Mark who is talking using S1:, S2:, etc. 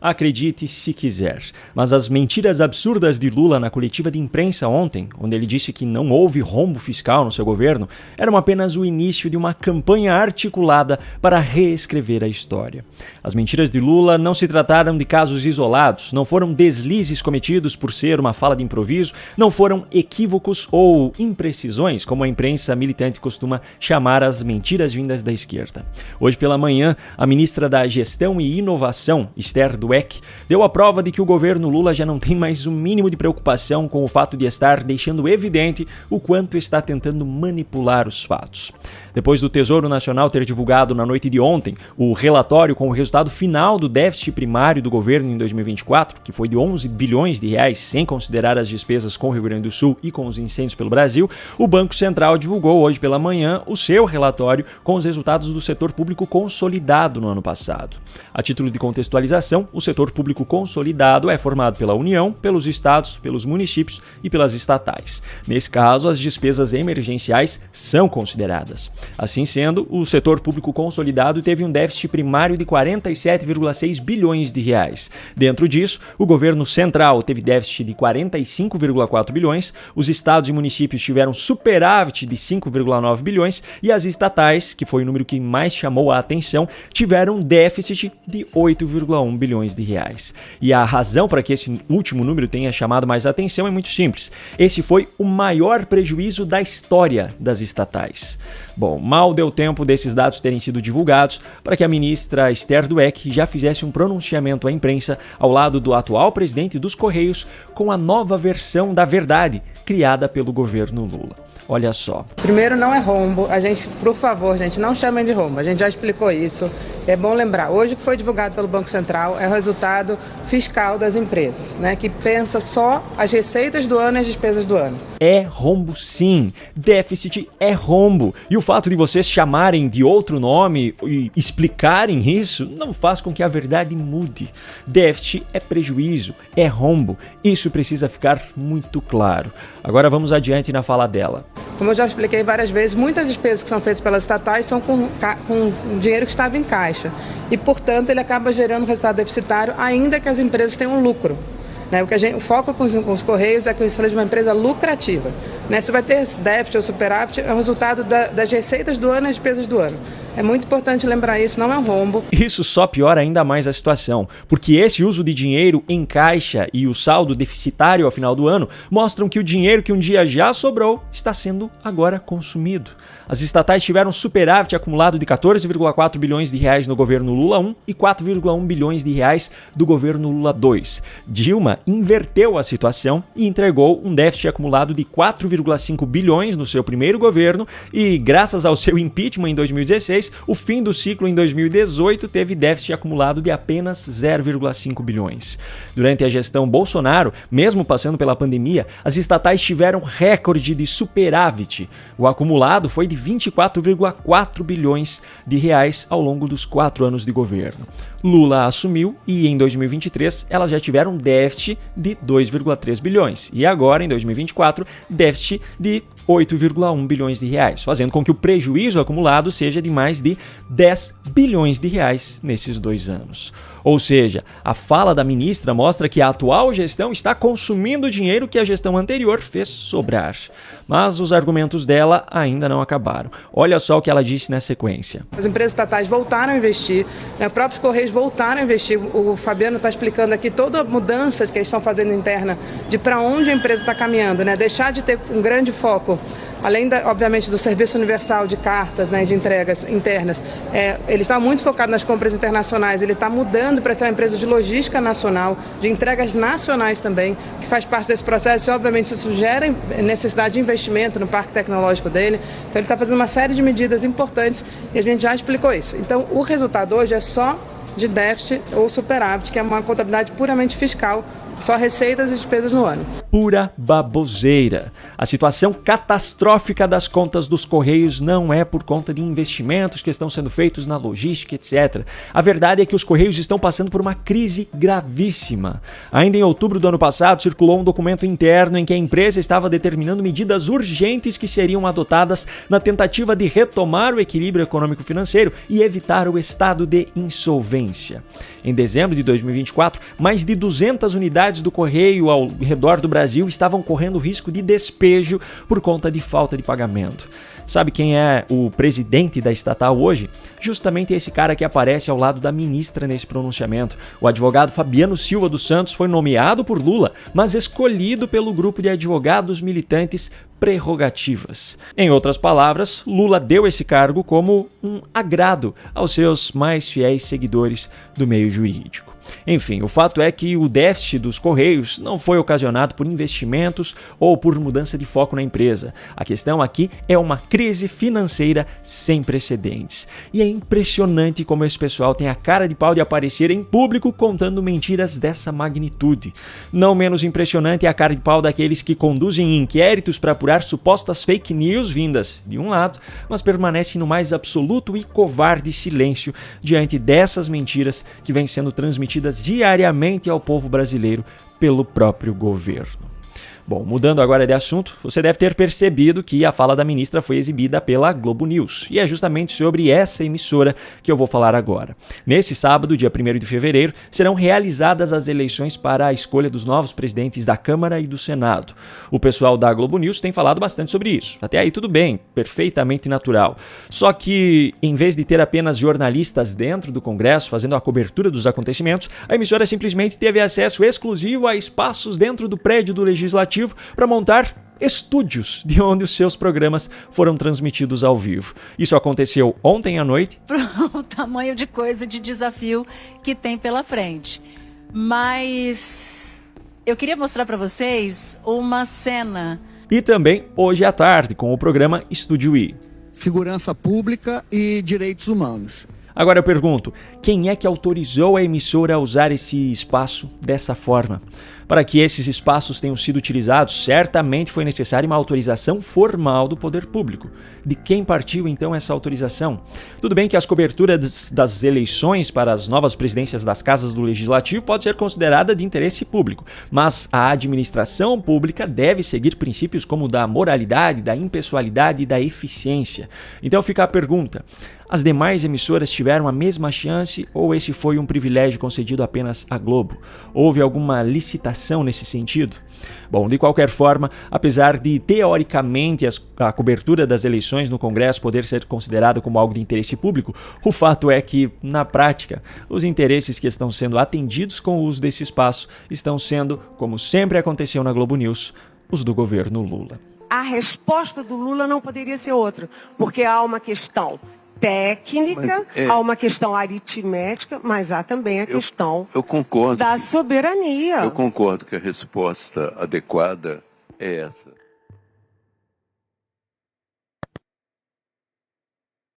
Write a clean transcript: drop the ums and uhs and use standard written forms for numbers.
S1: Acredite se quiser, mas as mentiras absurdas de Lula na coletiva de imprensa ontem, onde ele disse que não houve rombo fiscal no seu governo, eram apenas o início de uma campanha articulada para reescrever a história. As mentiras de Lula não se trataram de casos isolados, não foram deslizes cometidos por ser uma fala de improviso, não foram equívocos ou imprecisões, como a imprensa militante costuma chamar as mentiras vindas da esquerda. Hoje pela manhã, a ministra da Gestão e Inovação, Esther Dweck, deu a prova de que o governo Lula já não tem mais o mínimo de preocupação com o fato de estar deixando evidente o quanto está tentando manipular os fatos. Depois do Tesouro Nacional ter divulgado na noite de ontem o relatório com o resultado final do déficit primário do governo em 2024, que foi de 11 bilhões de reais, sem considerar as despesas com o Rio Grande do Sul e com os incêndios pelo Brasil, o Banco Central divulgou hoje pela manhã o seu relatório com os resultados do setor público consolidado no ano passado. A título de contextualização, o setor público consolidado é formado pela União, pelos estados, pelos municípios e pelas estatais. Nesse caso, as despesas emergenciais são consideradas. Assim sendo, o setor público consolidado teve um déficit primário de 47,6 bilhões de reais. Dentro disso, o governo central teve déficit de 45,4 bilhões, os estados e municípios tiveram superávit de 5,9 bilhões e as estatais, que foi o número que mais chamou a atenção, tiveram déficit de 8,1 bilhões de reais. E a razão para que esse último número tenha chamado mais atenção é muito simples. Esse foi o maior prejuízo da história das estatais. Bom, mal deu tempo desses dados terem sido divulgados para que a ministra Esther Dweck já fizesse um pronunciamento à imprensa ao lado do atual presidente dos Correios com a nova versão da verdade criada pelo governo Lula. Olha só.
S2: Primeiro, não é rombo. A gente, por favor, gente, não chamem de rombo. A gente já explicou isso. É bom lembrar. Hoje o que foi divulgado pelo Banco Central é o resultado fiscal das empresas, né? Que pensa só as receitas do ano e as despesas do ano.
S1: É rombo sim. Déficit é rombo. E o fato de vocês chamarem de outro nome e explicarem isso não faz com que a verdade mude. Déficit é prejuízo, é rombo. Isso precisa ficar muito claro. Agora vamos adiante na fala dela.
S2: Como eu já expliquei várias vezes, muitas despesas que são feitas pelas estatais são com dinheiro que estava em caixa. E, portanto, ele acaba gerando um resultado deficitário, ainda que as empresas tenham lucro. Né? O foco com os Correios é que seja uma empresa lucrativa. Né? Se vai ter déficit ou superávit, é o resultado das receitas do ano e das despesas do ano. É muito importante lembrar isso, não é um rombo.
S1: Isso só piora ainda mais a situação, porque esse uso de dinheiro em caixa e o saldo deficitário ao final do ano mostram que o dinheiro que um dia já sobrou está sendo agora consumido. As estatais tiveram superávit acumulado de 14,4 bilhões de reais no governo Lula 1 e 4,1 bilhões de reais do governo Lula 2. Dilma inverteu a situação e entregou um déficit acumulado de 4,5 bilhões no seu primeiro governo e, graças ao seu impeachment em 2016, o fim do ciclo em 2018 teve déficit acumulado de apenas 0,5 bilhões. Durante a gestão Bolsonaro, mesmo passando pela pandemia, as estatais tiveram recorde de superávit. O acumulado foi de 24,4 bilhões de reais ao longo dos 4 anos de governo. Lula assumiu e em 2023 elas já tiveram déficit de 2,3 bilhões e agora em 2024 déficit de 8,1 bilhões de reais, fazendo com que o prejuízo acumulado seja de mais de 10 bilhões de reais nesses 2 anos. Ou seja, a fala da ministra mostra que a atual gestão está consumindo o dinheiro que a gestão anterior fez sobrar. Mas os argumentos dela ainda não acabaram. Olha só o que ela disse na sequência.
S2: As empresas estatais voltaram a investir, né? Os próprios Correios voltaram a investir. O Fabiano está explicando aqui toda a mudança que eles estão fazendo interna de para onde a empresa está caminhando, né? Deixar de ter um grande foco, além, obviamente, do serviço universal de cartas, né, de entregas internas. Ele está muito focado nas compras internacionais, ele está mudando para ser uma empresa de logística nacional, de entregas nacionais também, que faz parte desse processo e, obviamente, isso gera necessidade de investimento no parque tecnológico dele. Então, ele está fazendo uma série de medidas importantes e a gente já explicou isso. Então, o resultado hoje é só de déficit ou superávit, que é uma contabilidade puramente fiscal, Só receitas e despesas no ano.
S1: Pura baboseira. A situação catastrófica das contas dos Correios não é por conta de investimentos que estão sendo feitos na logística, etc. A verdade é que os Correios estão passando por uma crise gravíssima. Ainda em outubro do ano passado, circulou um documento interno em que a empresa estava determinando medidas urgentes que seriam adotadas na tentativa de retomar o equilíbrio econômico-financeiro e evitar o estado de insolvência. Em dezembro de 2024, mais de 200 unidades do Correio ao redor do Brasil estavam correndo risco de despejo por conta de falta de pagamento. Sabe quem é o presidente da estatal hoje? Justamente esse cara que aparece ao lado da ministra nesse pronunciamento. O advogado Fabiano Silva dos Santos foi nomeado por Lula, mas escolhido pelo grupo de advogados militantes Prerrogativas. Em outras palavras, Lula deu esse cargo como um agrado aos seus mais fiéis seguidores do meio jurídico. Enfim, o fato é que o déficit dos Correios não foi ocasionado por investimentos ou por mudança de foco na empresa. A questão aqui é uma crise financeira sem precedentes. E é impressionante como esse pessoal tem a cara de pau de aparecer em público contando mentiras dessa magnitude. Não menos impressionante é a cara de pau daqueles que conduzem inquéritos para apurar supostas fake news vindas de um lado, mas permanecem no mais absoluto e covarde silêncio diante dessas mentiras que vêm sendo transmitidas diariamente ao povo brasileiro pelo próprio governo. Bom, mudando agora de assunto, você deve ter percebido que a fala da ministra foi exibida pela Globo News, e é justamente sobre essa emissora que eu vou falar agora. Nesse sábado, dia 1º de fevereiro, serão realizadas as eleições para a escolha dos novos presidentes da Câmara e do Senado. O pessoal da Globo News tem falado bastante sobre isso. Até aí tudo bem, perfeitamente natural. Só que, em vez de ter apenas jornalistas dentro do Congresso fazendo a cobertura dos acontecimentos, a emissora simplesmente teve acesso exclusivo a espaços dentro do prédio do Legislativo para montar estúdios de onde os seus programas foram transmitidos ao vivo. Isso aconteceu ontem à noite.
S3: O tamanho de coisa, de desafio que tem pela frente. Mas eu queria mostrar para vocês uma cena.
S1: E também hoje à tarde com o programa Estúdio I.
S4: Segurança Pública e Direitos Humanos.
S1: Agora eu pergunto, quem é que autorizou a emissora a usar esse espaço dessa forma? Para que esses espaços tenham sido utilizados, certamente foi necessária uma autorização formal do poder público. De quem partiu então essa autorização? Tudo bem que as coberturas das eleições para as novas presidências das casas do Legislativo pode ser considerada de interesse público, mas a administração pública deve seguir princípios como o da moralidade, da impessoalidade e da eficiência. Então fica a pergunta: as demais emissoras tiveram a mesma chance ou esse foi um privilégio concedido apenas à Globo? Houve alguma licitação nesse sentido? Bom, de qualquer forma, apesar de teoricamente a cobertura das eleições no Congresso poder ser considerada como algo de interesse público, o fato é que, na prática, os interesses que estão sendo atendidos com o uso desse espaço estão sendo, como sempre aconteceu na Globo News, os do governo Lula.
S5: A resposta do Lula não poderia ser outra, porque há uma questão técnica, há uma questão aritmética, mas há também a questão da soberania.
S6: Eu concordo que a resposta adequada é essa.